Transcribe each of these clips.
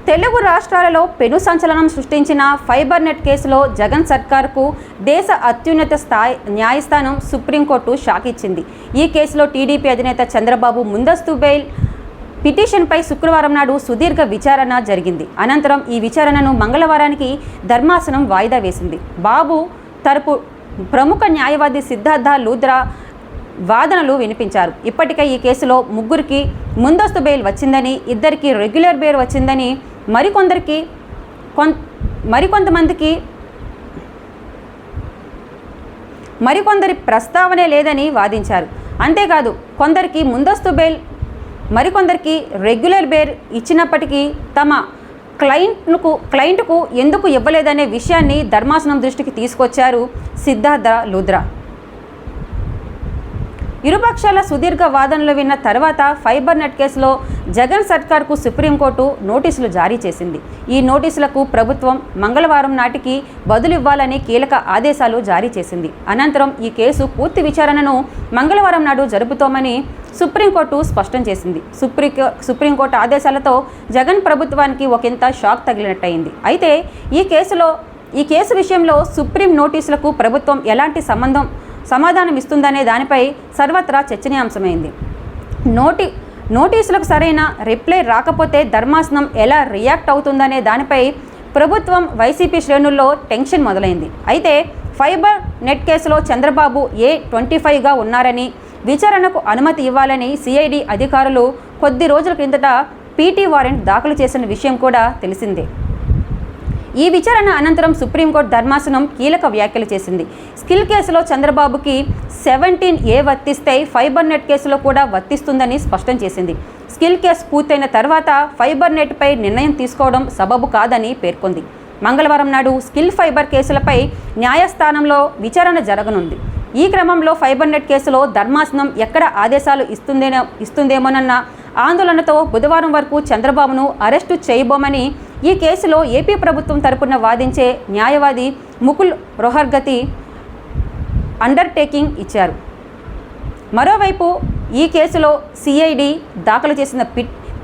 తెలుగు రాష్ట్రాలలో పెను సంచలనం సృష్టించిన ఫైబర్ నెట్ కేసులో జగన్ సర్కార్కు దేశ అత్యున్నత న్యాయస్థానం సుప్రీంకోర్టు షాక్ ఇచ్చింది. ఈ కేసులో టీడీపీ అధినేత చంద్రబాబు ముందస్తు బెయిల్ పిటిషన్పై శుక్రవారం నాడు సుదీర్ఘ విచారణ జరిగింది. అనంతరం ఈ విచారణను మంగళవారానికి ధర్మాసనం వాయిదా వేసింది. బాబు తరపు ప్రముఖ న్యాయవాది సిద్ధార్థ లూథ్రా వాదనలు వినిపించారు. ఇప్పటికే ఈ కేసులో ముగ్గురికి ముందస్తు బెయిల్ వచ్చిందని, ఇద్దరికి రెగ్యులర్ బెయిల్ వచ్చిందని, మరికొందరి ప్రస్తావనే లేదని వాదించారు. అంతేకాదు కొందరికి ముందస్తు బెయిల్ మరికొందరికి రెగ్యులర్ బెయిల్ ఇచ్చినప్పటికీ తమ క్లయింట్కు ఎందుకు ఇవ్వలేదనే విషయాన్ని ధర్మాసనం దృష్టికి తీసుకొచ్చారు సిద్ధార్థ లూథ్రా. ఇరుపక్షాల సుదీర్ఘ వాదనలు విన్న తర్వాత ఫైబర్ నెట్ కేసులో జగన్ సర్కార్కు సుప్రీంకోర్టు నోటీసులు జారీ చేసింది. ఈ నోటీసులకు ప్రభుత్వం మంగళవారం నాటికి బదులివ్వాలని కీలక ఆదేశాలు జారీ చేసింది. అనంతరం ఈ కేసు పూర్తి విచారణను మంగళవారం నాడు జరుపుతోమని సుప్రీంకోర్టు స్పష్టం చేసింది. సుప్రీంకోర్టు ఆదేశాలతో జగన్ ప్రభుత్వానికి ఒకంత షాక్ తగిలినట్టయింది. అయితే ఈ కేసు విషయంలో సుప్రీం నోటీసులకు ప్రభుత్వం ఎలాంటి సమాధానం ఇస్తుందనే దానిపై సర్వత్రా చర్చనీయాంశమైంది. నోటీసులకు సరైన రిప్లై రాకపోతే ధర్మాసనం ఎలా రియాక్ట్ అవుతుందనే దానిపై ప్రభుత్వం వైసీపీ శ్రేణుల్లో టెన్షన్ మొదలైంది. అయితే ఫైబర్ నెట్ కేసులో చంద్రబాబు A25గా ఉన్నారని, విచారణకు అనుమతి ఇవ్వాలని సిఐడి అధికారులు కొద్ది రోజుల క్రిందట పీటీ వారెంట్ దాఖలు చేసిన విషయం కూడా తెలిసిందే. ఈ విచారణ అనంతరం సుప్రీంకోర్టు ధర్మాసనం కీలక వ్యాఖ్యలు చేసింది. స్కిల్ కేసులో చంద్రబాబుకి 17A వర్తిస్తే ఫైబర్ నెట్ కేసులో కూడా వర్తిస్తుందని స్పష్టం చేసింది. స్కిల్ కేసు పూర్తయిన తర్వాత ఫైబర్ నెట్పై నిర్ణయం తీసుకోవడం సబబు కాదని పేర్కొంది. మంగళవారం నాడు స్కిల్ ఫైబర్ కేసులపై న్యాయస్థానంలో విచారణ జరగనుంది. ఈ క్రమంలో ఫైబర్ నెట్ కేసులో ధర్మాసనం ఎక్కడ ఆదేశాలు ఇస్తుందేమోనన్న ఆందోళనతో బుధవారం వరకు చంద్రబాబును అరెస్టు చేయబోమని ఈ కేసులో ఏపీ ప్రభుత్వం తరపున వాదించే న్యాయవాది ముకుల్ రోహర్గతి అండర్టేకింగ్ ఇచ్చారు. మరోవైపు ఈ కేసులో సిఐడి దాఖలు చేసిన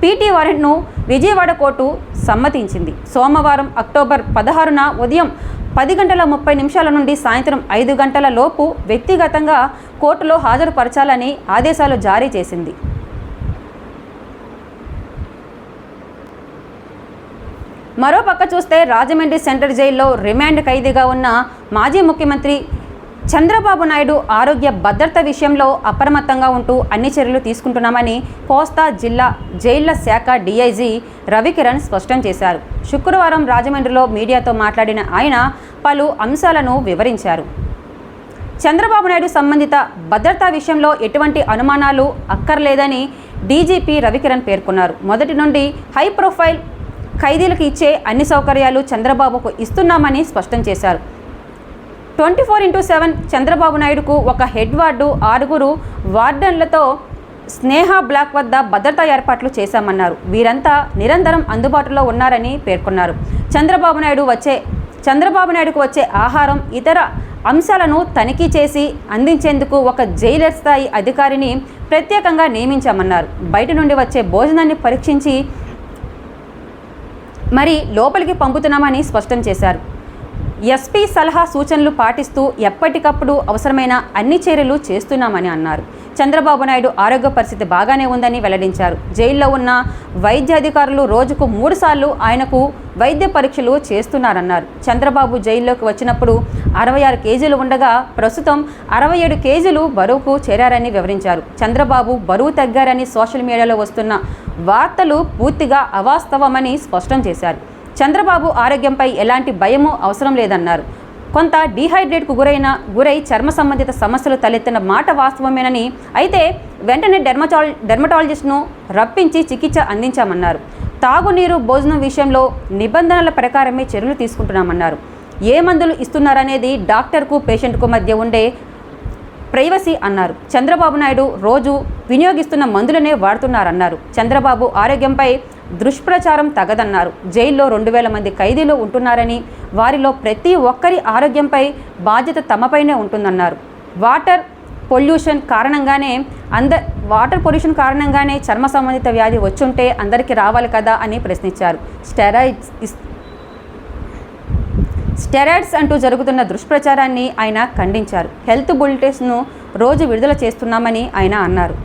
పీటీ వారెంట్ను విజయవాడ కోర్టు సమ్మతించింది. సోమవారం అక్టోబర్ 16న ఉదయం 10:30 నుండి సాయంత్రం 5 గంటల లోపు వ్యక్తిగతంగా కోర్టులో హాజరుపరచాలని ఆదేశాలు జారీ చేసింది. మరోపక్క చూస్తే రాజమండ్రి సెంట్రల్ జైల్లో రిమాండ్ ఖైదీగా ఉన్న మాజీ ముఖ్యమంత్రి చంద్రబాబు నాయుడు ఆరోగ్య భద్రత విషయంలో అప్రమత్తంగా ఉంటూ అన్ని చర్యలు తీసుకుంటున్నామని కోస్తా జిల్లా జైళ్ల శాఖ డీఐజీ రవికిరణ్ స్పష్టం చేశారు. శుక్రవారం రాజమండ్రిలో మీడియాతో మాట్లాడిన ఆయన పలు అంశాలను వివరించారు. చంద్రబాబు నాయుడు సంబంధిత భద్రతా విషయంలో ఎటువంటి అనుమానాలు అక్కర్లేదని డీజీపీ రవికిరణ్ పేర్కొన్నారు. మొదటి నుండి హై ప్రొఫైల్ ఖైదీలకు ఇచ్చే అన్ని సౌకర్యాలు చంద్రబాబుకు ఇస్తున్నామని స్పష్టం చేశారు. 24/7 చంద్రబాబు నాయుడుకు ఒక హెడ్ వార్డు, 6 వార్డన్లతో స్నేహ బ్లాక్ వద్ద భద్రతా ఏర్పాట్లు చేశామన్నారు. వీరంతా నిరంతరం అందుబాటులో ఉన్నారని పేర్కొన్నారు. చంద్రబాబు నాయుడుకు వచ్చే ఆహారం, ఇతర అంశాలను తనిఖీ చేసి అందించేందుకు ఒక జైలర్ స్థాయి అధికారిని ప్రత్యేకంగా నియమించామన్నారు. బయట నుండి వచ్చే భోజనాన్ని పరీక్షించి మరి లోపలికి పంపుతున్నామని స్పష్టం చేశారు. ఎస్పీ సలహా సూచనలు పాటిస్తూ ఎప్పటికప్పుడు అవసరమైన అన్ని చర్యలు చేస్తున్నామని అన్నారు. చంద్రబాబు నాయుడు ఆరోగ్య పరిస్థితి బాగానే ఉందని వెల్లడించారు. జైల్లో ఉన్న వైద్య అధికారులు రోజుకు 3 సార్లు ఆయనకు వైద్య పరీక్షలు చేస్తున్నారన్నారు. చంద్రబాబు జైల్లోకి వచ్చినప్పుడు 66 కేజీలు ఉండగా ప్రస్తుతం 67 కేజీలు బరువుకు చేరారని వివరించారు. చంద్రబాబు బరువు తగ్గారని సోషల్ మీడియాలో వస్తున్న వార్తలు పూర్తిగా అవాస్తవమని స్పష్టం చేశారు. చంద్రబాబు ఆరోగ్యంపై ఎలాంటి భయమూ అవసరం లేదన్నారు. కొంత డీహైడ్రేట్కు గురై చర్మ సంబంధిత సమస్యలు తలెత్తిన మాట వాస్తవమేనని, అయితే వెంటనే డెర్మటాలజిస్ట్ను రప్పించి చికిత్స అందించామన్నారు. తాగునీరు, భోజనం విషయంలో నిబంధనల ప్రకారమే చర్యలు తీసుకుంటున్నామన్నారు. ఏ మందులు ఇస్తున్నారనేది డాక్టర్కు పేషెంట్కు మధ్య ఉండే ప్రైవసీ అన్నారు. చంద్రబాబు నాయుడు రోజు వినియోగిస్తున్న మందులనే వాడుతున్నారన్నారు. చంద్రబాబు ఆరోగ్యంపై దుష్ప్రచారం తగదన్నారు. జైల్లో 2000 మంది ఖైదీలు ఉంటున్నారని, వారిలో ప్రతి ఒక్కరి ఆరోగ్యంపై బాధ్యత తమపైనే ఉంటుందన్నారు. వాటర్ పొల్యూషన్ కారణంగానే వాటర్ పొల్యూషన్ కారణంగానే చర్మ సంబంధిత వ్యాధి వచ్చుంటే అందరికీ రావాలి కదా అని ప్రశ్నించారు. స్టెరాయిడ్స్ అంటూ జరుగుతున్న దుష్ప్రచారాన్ని ఆయన ఖండించారు. హెల్త్ బులెటిన్స్ను రోజు విడుదల చేస్తున్నామని ఆయన అన్నారు.